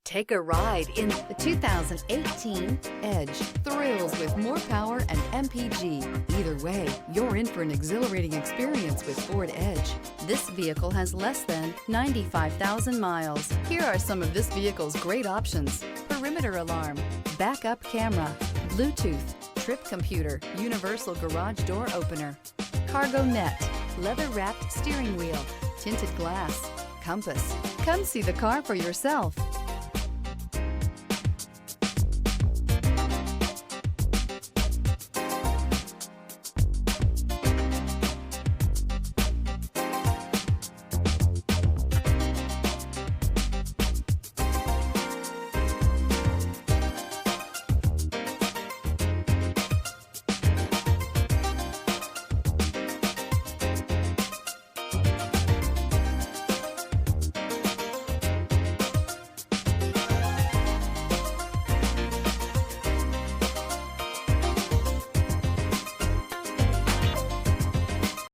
Take a ride in the 2018 Edge. Thrills with more power and MPG. Either way, you're in for an exhilarating experience with Ford Edge. This vehicle has less than 95,000 miles. Here are some of this vehicle's great options: perimeter alarm, backup camera, Bluetooth, trip computer, universal garage door opener, cargo net, leather-wrapped steering wheel, tinted glass, compass. Come see the car for yourself.